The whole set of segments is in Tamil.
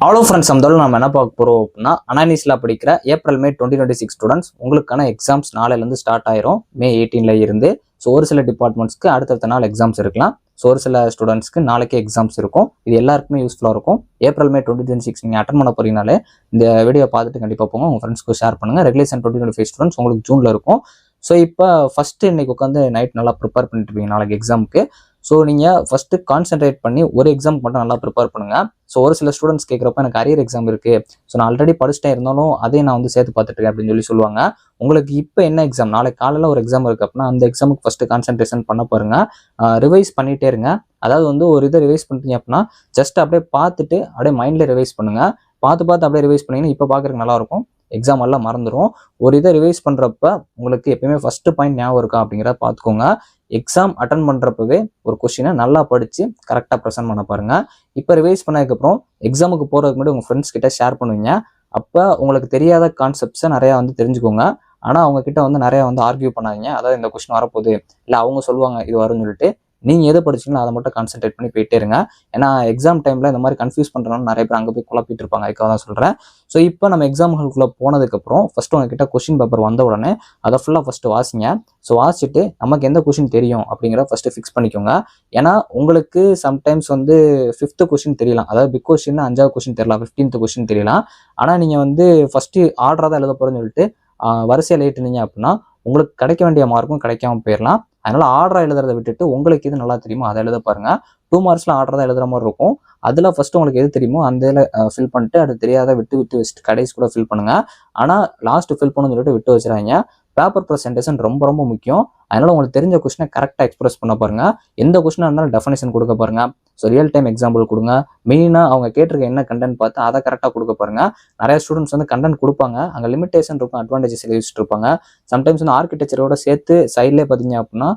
ஹலோ ஃப்ரெண்ட்ஸ், நம்ம என்ன பார்க்க போகிறோம் அப்படின்னா, அனானிஸில் படிக்கிற ஏப்ரல் மே 2026 ஸ்டூடெண்ட்ஸ் உங்களுக்கான எக்ஸாம்ஸ் நாளையிலேருந்து ஸ்டார்ட் ஆயிரும். மே 18 இருந்து. ஸோ ஒரு சில டிபார்ட்மெண்ட்ஸ்க்கு அடுத்தடுத்த நாள் எக்ஸாம்ஸ் இருக்கலாம். ஸோ ஒரு சில ஸ்டூடெண்ட்ஸ்க்கு நாளைக்கே எக்ஸாம்ஸ் இருக்கும். இது எல்லாருக்குமே யூஸ்ஃபுல்லாக இருக்கும். ஏப்ரல் மே 2026 நீங்கள் அட்டன் பண்ண போறீங்கனாலே இந்த வீடியோ பார்த்துட்டு கண்டிப்பாக போங்க, உங்கள் ஃப்ரெண்ட்ஸ்க்கு ஷேர் பண்ணுங்கள். ரெகுலேஷன் 2025 ஸ்டூடெண்ட்ஸ் உங்களுக்கு ஜூனில் இருக்கும். ஸோ இப்போ ஃபஸ்ட்டு இன்னைக்கு உட்காந்து நைட் நல்லா ப்ரிப்பேர் பண்ணிட்டு இருப்பீங்க நாளைக்கு எக்ஸாமுக்கு. ஸோ நீங்கள் ஃபஸ்ட்டு கான்சென்ட்ரேட் பண்ணி ஒரு எக்ஸாமுக்கு மட்டும் நல்லா ப்ரிப்பேர் பண்ணுங்கள். ஸோ ஒரு சில ஸ்டூடெண்ட்ஸ் கேட்குறப்ப எனக்கு அரியர் எக்ஸாம் இருக்குது, ஸோ நான் ஆல்ரெடி படிச்சுட்டே இருந்தாலும் அதே நான் வந்து சேர்த்து பார்த்துட்டு அப்படின்னு சொல்லுவாங்க. உங்களுக்கு இப்போ என்ன எக்ஸாம், நாளைக்கு காலையில் ஒரு எக்ஸாம் இருக்குது அப்படின்னா அந்த எக்ஸாமுக்கு ஃபஸ்ட்டு கான்சென்ட்ரேஷன் பண்ண பாருங்க. ரிவைஸ் பண்ணிகிட்டே இருங்க. அதாவது வந்து ஒரு இதை ரிவைஸ் பண்ணிட்டீங்க அப்படின்னா ஜஸ்ட் அப்படியே பார்த்துட்டு அப்படியே மைண்டில் ரிவைஸ் பண்ணுங்கள். பார்த்து அப்படியே ரிவைஸ் பண்ணிங்கன்னா இப்போ பார்க்குறதுக்கு நல்லாயிருக்கும். எக்ஸாம் எல்லாம் மறந்துடும். ஒரு இதை ரிவைஸ் பண்ணுறப்ப உங்களுக்கு எப்பயுமே ஃபஸ்ட்டு பாயிண்ட் ஞாபகம் இருக்கா அப்படிங்கிறத பார்த்துக்கோங்க. எக்ஸாம் அட்டன் பண்ணுறப்பவே ஒரு கொஸ்டினை நல்லா படித்து கரெக்டாக ப்ரெசென்ட் பண்ண பாருங்கள். இப்போ ரிவைஸ் பண்ணதுக்கப்புறம் எக்ஸாமுக்கு போகிறதுக்கு முன்னாடி உங்கள் ஃப்ரெண்ட்ஸ் கிட்ட ஷேர் பண்ணுவீங்க. அப்போ உங்களுக்கு தெரியாத கான்செப்ட்ஸை நிறையா வந்து தெரிஞ்சுக்கோங்க. ஆனால் அவங்கக்கிட்ட வந்து நிறையா வந்து ஆர்கியூ பண்ணாதீங்க. அதாவது இந்த கொஸ்டின் வரப்போகுது, இல்லை அவங்க சொல்லுவாங்க இது வரும்னு சொல்லிட்டு நீங்கள் எதை படிச்சிங்களோ அதை மட்டும் கான்சென்ட்ரேட் பண்ணி போயிட்டே இருங்க. ஏன்னா எக்ஸாம் டைமில் இந்த மாதிரி கன்ஃபியூஸ் பண்ணுறவங்க நிறைய பேர் அங்கே போய் குழப்பிட்டு இருப்பாங்க. அதுக்காக தான் சொல்கிறேன். ஸோ இப்போ நம்ம எக்ஸாம் ஹாலுக்குள்ளே போனதுக்கப்புறம் ஃபஸ்ட்டு உங்ககிட்ட கொஸ்டின் பேப்பர் வந்த உடனே அதை ஃபுல்லாக ஃபஸ்ட்டு வாசிங்க. ஸோ வாசிச்சுட்டு நமக்கு எந்த கொஸ்டின் தெரியும் அப்படிங்கிறத ஃபஸ்ட்டு ஃபிக்ஸ் பண்ணிக்கோங்க. ஏன்னா உங்களுக்கு சம்டைம்ஸ் வந்து 5th கொஸ்டின் தெரியலாம், அதாவது பிக் கொஸ்டின் 5வது கொஸ்டின் தெரியலாம், 15th கொஸ்டின் தெரியலாம். ஆனால் நீங்கள் வந்து ஃபஸ்ட்டு ஆர்டராக தான் எழுத போகிறேன்னு சொல்லிட்டு வரிசையில் ஏற்றுனீங்க அப்படின்னா உங்களுக்கு கிடைக்க வேண்டிய மார்க்கும் கிடைக்காம போயிடலாம். அதனால ஆர்டராக எழுதுறதை விட்டுட்டு உங்களுக்கு எது நல்லா தெரியுமோ அதை எழுத பாருங்க. 2 மார்க்ஸ்ல ஆர்டர் தான் எழுதுற மாதிரி இருக்கும். அதில் ஃபர்ஸ்ட் உங்களுக்கு எது தெரியுமோ அந்த இதில் ஃபில் பண்ணிட்டு அது தெரியாத விட்டு வச்சுட்டு கடைசி கூட ஃபில் பண்ணுங்க. ஆனால் லாஸ்ட் ஃபில் பண்ணணும்னு சொல்லிட்டு விட்டு வச்சுறாங்க. பேப்பர் ப்ரெசன்டேஷன் ரொம்ப ரொம்ப முக்கியம். அதனால உங்களுக்கு தெரிஞ்ச கொஸ்டினை கரெக்டாக எக்ஸ்பிரஸ் பண்ண பாருங்க. எந்த கொஸ்டினாக இருந்தாலும் டெஃபினேஷன் கொடுக்க பாருங்க. ஸோ ரியல் டைம் எக்ஸாம்பிள் கொடுங்க. மெயினாக அவங்க கேட்டிருக்க என்ன கண்டென்ட் பார்த்து அதை கரெக்டாக கொடுக்க பாருங்க. நிறைய ஸ்டூடெண்ட்ஸ் வந்து கண்டென்ட் கொடுப்பாங்க, அங்கே லிமிடேஷன் இருக்கும், அட்வான்டேஜஸ் எழுதிட்டு இருப்பாங்க. சம்டைம்ஸ் வந்து ஆர்கிடெக்சரோட சேர்த்து சைட்லேயே பார்த்தீங்க அப்படின்னா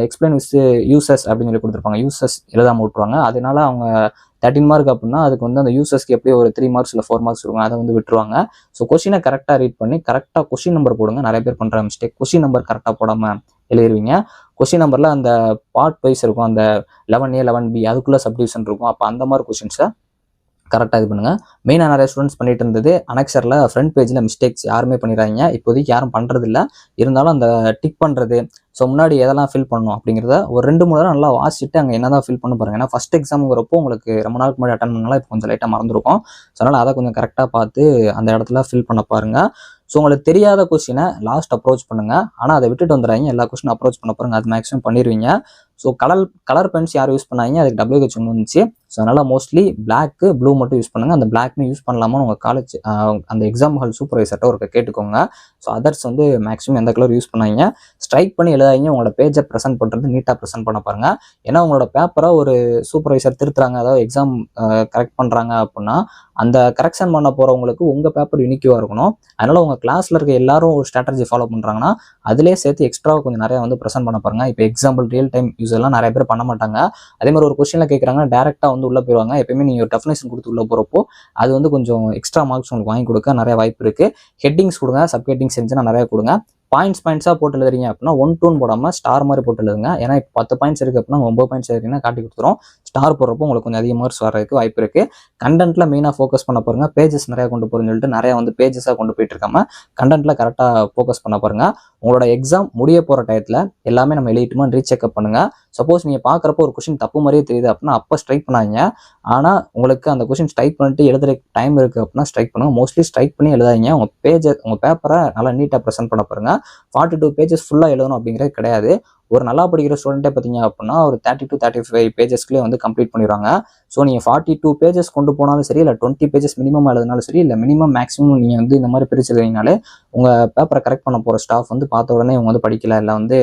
எக்ஸ்பிளைன் வித் யூசஸ் அப்படின்னு சொல்லி கொடுத்துருப்பாங்க. யூசஸ் எழுதாம விட்டுருவாங்க. அதனால அவங்க 13 மார்க் அப்படின்னா அதுக்கு வந்து அந்த யூசஸ்க்கு எப்படியோ ஒரு 3 மார்க்ஸ் இல்லை 4 மார்க்ஸ் இருக்கும், அதை வந்து விட்டுருவாங்க. ஸோ கொஸ்டினை கரெக்டாக ரீட் பண்ணி கரெக்டாக கொஸ்டின் நம்பர் போடுங்க. நிறைய பேர் பண்ணுற மிஸ்டேக் கொஸ்டின் நம்பர் கரெக்டாக போடாமல் எழுதிருவீங்க. கொஸ்டின் நம்பரில் அந்த பார்ட் வைஸ் இருக்கும், அந்த 11A 11B அதுக்குள்ளே சப்டிவிஷன் இருக்கும். அப்போ அந்த மாதிரி கொஸ்டின்ஸை கரெக்டாக இது பண்ணுங்கள். மெயினாக நிறைய ஸ்டூடெண்ட்ஸ் பண்ணிட்டு இருந்தது அனெக்சரில் ஃப்ரண்ட் பேஜில் மிஸ்டேக்ஸ் யாருமே பண்ணிடுறாங்க. இப்போதைக்கு யாரும் பண்ணுறதில்ல. இருந்தாலும் அந்த டிக் பண்ணுறது, ஸோ முன்னாடி எதெல்லாம் ஃபில் பண்ணணும் அப்படிங்கிறத ஒரு 2-3 தடவை நல்லா வாசிச்சுட்டு அங்கே என்ன தான் ஃபில் பண்ண பாருங்க. ஏன்னா ஃபஸ்ட் எக்ஸாமுங்கிறப்போ உங்களுக்கு ரொம்ப நாளுக்கு முன்னாடி அட்டன் பண்ணாலும் இப்போ கொஞ்சம் லைட்டாக மறந்துருக்கும். ஸோ அதனால் அதை கொஞ்சம் கரெக்டாக பார்த்து அந்த இடத்துல ஃபில் பண்ண பாருங்கள். ஸோ உங்களுக்கு தெரியாத கொஸ்டினை லாஸ்ட் அப்ரோச் பண்ணுங்கள். ஆனால் அதை விட்டுட்டு வந்துடுறாங்க. எல்லா கொஸ்டினும் அப்ரோச் பண்ண பாருங்க, அது மேக்ஸிமம் பண்ணிடுவீங்க. ஸோ கலர் பென்ஸ் யார் யூஸ் பண்ணாங்க, அதுக்கு WH வந்துச்சு. ஸோ அதனால் மோஸ்ட்லி பிளாக்கு ப்ளூ மட்டும் யூஸ் பண்ணுங்கள். அந்த பிளாக்மே யூஸ் பண்ணலாமான்னு உங்கள் காலேஜ் அந்த எக்ஸாம் ஹால் சூப்பர்வைசர்கிட்ட ஒரு கேட்டுக்கோங்க. ஸோ அதர்ஸ் வந்து மேக்ஸிமம் எந்த கலர் யூஸ் பண்ணாங்க ஸ்ட்ரைக் பண்ணி எழுதாதீங்க. உங்களோட பேஜை ப்ரெசென்ட் பண்ணுறது நீட்டாக ப்ரெசென்ட் பண்ண பாருங்க. ஏன்னா உங்களோட பேப்பரை ஒரு சூப்பர்வைசர் திருத்துறாங்க, அதாவது எக்ஸாம் கரெக்ட் பண்ணுறாங்க அப்படின்னா அந்த கரெக்ஷன் பண்ண போகிறவங்களுக்கு உங்கள் பேப்பர் யூனிக்காக இருக்கணும். அதனால் உங்கள் கிளாஸில் இருக்க எல்லாரும் ஒரு ஸ்ட்ராட்டஜி ஃபாலோ பண்ணுறாங்கன்னா அதிலே சேர்த்து எக்ஸ்ட்ரா கொஞ்சம் நிறையா வந்து ப்ரெசென்ட் பண்ண பாருங்க. இப்போ எக்ஸாம்பிள் ரியல் டைம் யூஸ் எல்லாம் நிறைய பேர் பண்ண மாட்டாங்க. அதே மாதிரி ஒரு கொஸ்டினில் கேட்குறாங்க, டேரெக்டாக வந்து உள்ளே போயிடுவாங்க. எப்பயுமே நீங்கள் ஒரு டெஃபினேஷன் கொடுத்து உள்ளே போகிறப்போ அது வந்து கொஞ்சம் எக்ஸ்ட்ரா மார்க்ஸ் உங்களுக்கு வாங்கி கொடுக்க நிறைய வாய்ப்பு இருக்குது. ஹெட்டிங்ஸ் கொடுங்க, சப் ஹெட்டிங்ஸ் இருந்துச்சுன்னா நிறையா கொடுங்க. பாயிண்ட்ஸாக போட்டு எழுதுறீங்க அப்படின்னா 1 2 போடாமல் ஸ்டார் மாதிரி போட்டு எழுதுங்க. ஏன்னா இப்போ 10 பாயிண்ட்ஸ் இருக்குது அப்படின்னா 9 பாயிண்ட்ஸ் இருக்குன்னா காட்டி கொடுத்துரும். ஸ்டார் போடுறப்போ உங்களுக்கு கொஞ்சம் அதிக மார்க்ஸ் வரதுக்கு வாய்ப்பு இருக்குது. கண்டென்ட்டில் மெயினாக ஃபோக்கஸ் பண்ண பாருங்க. பேஜஸ் நிறையா கொண்டு போகிறேன்னு சொல்லிட்டு நிறையா வந்து பேஜஸாக கொண்டு போயிட்டு இருக்காம கண்டென்ட்டில் கரெக்டாக ஃபோக்கஸ் பண்ண பாருங்க. உங்களோட எக்ஸாம் முடிய போகிற டயத்தில் எல்லாமே நம்ம எழுதிட்டுமா ரீசெக்அப் பண்ணுங்கள். சப்போஸ் நீங்கள் பார்க்குறப்போ ஒரு கொஸ்டின் தப்பு மாதிரியே தெரியுது அப்படின்னா அப்போ ஸ்ட்ரைக் பண்ணாதீங்க. ஆனால் உங்களுக்கு அந்த கொஸ்டின் ஸ்ட்ரைக் பண்ணிட்டு எழுதுற டைம் இருக்குது அப்படின்னா ஸ்ட்ரைக் பண்ணுங்கள். மோஸ்ட்லி ஸ்ட்ரைக் பண்ணி எழுதாதீங்க. உங்கள் பேப்பரை நல்லா நீட்டாக ப்ரெசென்ட் பண்ண பாருங்கள். 42 பேஜஸ் ஃபுல்லாக எழுதணும் அப்படிங்கிறது கிடையாது. ஒரு நல்லா படிக்கிற ஸ்டூடெண்ட்டே பார்த்தீங்க அப்படின்னா ஒரு 30 to 35 பேஜஸ்க்குள்ளே வந்து கம்ப்ளீட் பண்ணிடுவாங்க. ஸோ நீங்கள் 42 பேஜஸ் கொண்டு போனாலும் சரி, இல்லை 20 பேஜஸ் மினிமம் எழுதினாலும் சரி, இல்லை மினிமம் மேக்ஸிமம் நீங்கள் வந்து இந்த மாதிரி பிரிச்சு எழுதினாலே உங்கள் பேப்பரை கரெக்ட் பண்ண போகிற ஸ்டாஃப் வந்து பார்த்த உடனே இவங்க வந்து படிக்கல, இல்லை வந்து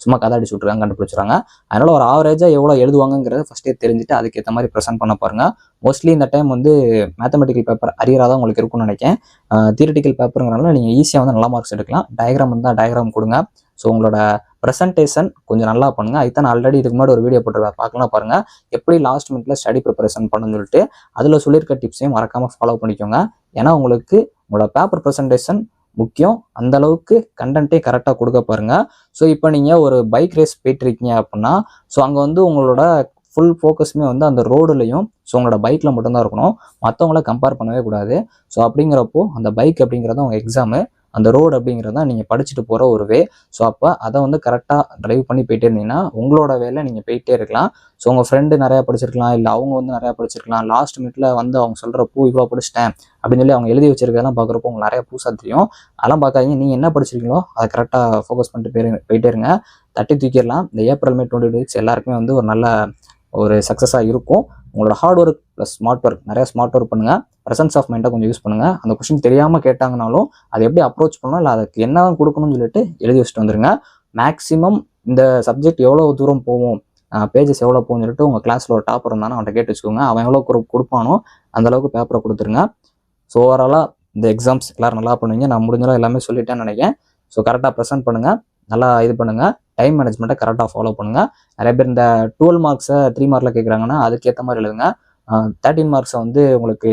சும்மா கதை அடிச்சு விட்ருக்காங்க கண்டுபிடிச்சிடுறாங்க. அதனால் ஒரு ஆவரேஜாக எவ்வளோ எழுதுவாங்கிறத ஃபஸ்ட்டே தெரிஞ்சுட்டு அதுக்கேற்ற மாதிரி ப்ரெசென்ட் பண்ண பாருங்கள். மோஸ்ட்லி இந்த டைம் வந்து மேத்தமெட்டிக்கல் பேப்பர் அரியராக தான் உங்களுக்கு இருக்கும்னு நினைக்கிறேன். தியரிட்டிக்கல் பேப்பருங்கிறனால நீங்கள் ஈஸியாக வந்து நல்ல மார்க்ஸ் எடுக்கலாம். டயக்ராம் இருந்தால் டயக்ராம் கொடுங்க. ஸோ உங்களோட ப்ரெசன்டேஷன் கொஞ்சம் நல்லா பண்ணுங்கள். அதுதான் நான் ஆல்ரெடி இதுக்கு முன்னாடி ஒரு வீடியோ போட்டுருவேன், பார்க்கலாம் பாருங்கள். எப்படி லாஸ்ட் மினிட்ல ஸ்டடி ப்ரிப்பரேஷன் பண்ணணும்னு சொல்லிட்டு அதில் சொல்லியிருக்க டிப்ஸையும் மறக்காமல் ஃபாலோ பண்ணிக்கோங்க. ஏன்னா உங்களுக்கு உங்களோட பேப்பர் ப்ரெசன்டேஷன் முக்கியம். அந்த அளவுக்கு கண்டென்ட்டே கரெக்டாக கொடுக்க பாருங்க. ஸோ இப்போ நீங்கள் ஒரு பைக் ரேஸ் போயிட்டு இருக்கீங்க அப்படின்னா ஸோ அங்கே வந்து உங்களோட ஃபுல் ஃபோக்கஸுமே வந்து அந்த ரோடுலையும் ஸோ உங்களோட பைக்கில் மட்டும்தான் இருக்கணும். மற்றவங்கள கம்பேர் பண்ணவே கூடாது. ஸோ அப்படிங்கிறப்போ அந்த பைக் அப்படிங்கிறது உங்கள் எக்ஸாமு, அந்த ரோடு அப்படிங்கிறது தான் நீங்கள் படிச்சுட்டு போகிற ஒரு வே. ஸோ அப்போ அதை வந்து கரெக்டாக ட்ரைவ் பண்ணி போயிட்டே இருந்தீங்கன்னா உங்களோட வேலை நீங்கள் போயிட்டே இருக்கலாம். ஸோ உங்கள் ஃப்ரெண்டு நிறையா படிச்சிருக்கலாம், இல்லை அவங்க வந்து நிறையா படிச்சிருக்கலாம். லாஸ்ட் மினிட்ல வந்து அவங்க சொல்கிறப்போ இவ்வளோ படிச்சிட்டேன் அப்படின்னு சொல்லி அவங்க எழுதி வச்சிருக்கதெல்லாம் பார்க்குறப்போ உங்களுக்கு நிறைய புதுசாக தெரியும். அதெல்லாம் பார்க்காதீங்க. நீங்கள் என்ன படிச்சிருக்கீங்களோ அதை கரெக்டாக ஃபோக்கஸ் பண்ணிட்டு போயிட்டே இருங்க. தட்டி தூக்கிடலாம். இந்த ஏப்ரல் மே 2026 எல்லாருக்குமே வந்து ஒரு நல்ல ஒரு சக்ஸஸாக இருக்கும். உங்களோட hard work plus smart work, நிறைய ஸ்மார்ட் ஒர்க் பண்ணுங்கள். ப்ரெசன்ஸ் ஆஃப் மைண்டை கொஞ்சம் யூஸ் பண்ணுங்கள். அந்த கொஸ்டின் தெரியாமல் கேட்டாங்கனாலும் அதை எப்படி அப்ரோச் பண்ணணும், இல்லை அதுக்கு என்ன கொடுக்கணும்னு சொல்லிட்டு எழுதி வச்சுட்டு வந்துருங்க. மேக்ஸிமம் இந்த சப்ஜெக்ட் எவ்வளோ தூரம் போகும், பேஜஸ் எவ்வளோ போகும்னு சொல்லிட்டு உங்கள் கிளாஸில் ஒரு டாப்பர் இருந்தானோ அவன்கிட்ட கேட்டு வச்சுக்கோங்க. அவன் எவ்வளோ கொடுப்பானோ அந்தளவுக்கு பேப்பரை கொடுத்துருங்க. ஸோ ஓவராலாக இந்த எக்ஸாம்ஸ் எல்லோரும் நல்லா பண்ணுவீங்க. நான் முடிஞ்சளவு எல்லாமே சொல்லிட்டேன்னு நினைக்கிறேன். ஸோ கரெக்டாக ப்ரெசென்ட் பண்ணுங்கள், நல்லா இது பண்ணுங்கள். டைம் மேனேஜ்மெண்ட்டை கரெக்டாக ஃபாலோ பண்ணுங்கள். நிறைய பேர் இந்த 12 மார்க்ஸை 3 மார்க்கில் கேட்குறாங்கன்னா அதுக்கேற்ற மாதிரி எழுதுங்க. 13 மார்க்ஸை வந்து உங்களுக்கு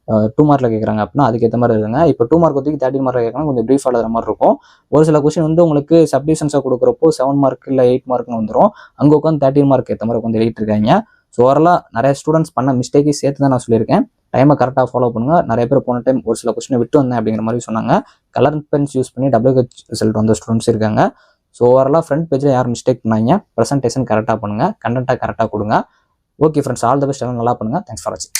2 மார்க்கில் கேட்குறாங்க அப்படின்னா அதுக்கேற்ற மாதிரி எழுதுங்க. இப்போ 2 மார்க் ஒதுக்கி 13 மார்க்கில் கேட்கணும், கொஞ்சம் ப்ரீஃப் எழுதுற மாதிரி இருக்கும். ஒரு சில கொஸ்டின் வந்து உங்களுக்கு சப்டிவிஷன்ஸாக கொடுக்குறப்போ 7 மார்க் இல்லை 8 மார்க்னு வந்துடும். அங்கே உட்காந்து 13 மார்க் ஏற்ற மாதிரி உட்காந்து எழுதிட்டு இருக்காங்க. ஸோ ஓவராலாக நிறைய ஸ்டூடெண்ட்ஸ் பண்ண மிஸ்டேக்கை சேர்த்து தான் நான் சொல்லியிருக்கேன். டைமை கரெக்டாக ஃபாலோ பண்ணுங்கள். நிறைய பேர் போன டைம் ஒரு சில கொஸ்டினை விட்டு வந்தேன் அப்படிங்கிற மாதிரி சொன்னாங்க. கலர் பென்ஸ் யூஸ் பண்ணி WH ரிசல்ட் வந்த ஸ்டூடெண்ட்ஸ் இருக்காங்க. ஸோ ஓவராலாக ஃப்ரண்ட் பேஜில் யாரும் மிஸ்டேக் பண்ணாங்க, ப்ரெசன்டேஷன் கரெக்டாக பண்ணுங்கள், கண்டென்ட்டாக கரெக்டாக கொடுங்க. Okay friends, all the best, எல்லாம் நல்லா பண்ணுங்கள். தேங்க்ஸ் ஃபார் வாட்சிங்.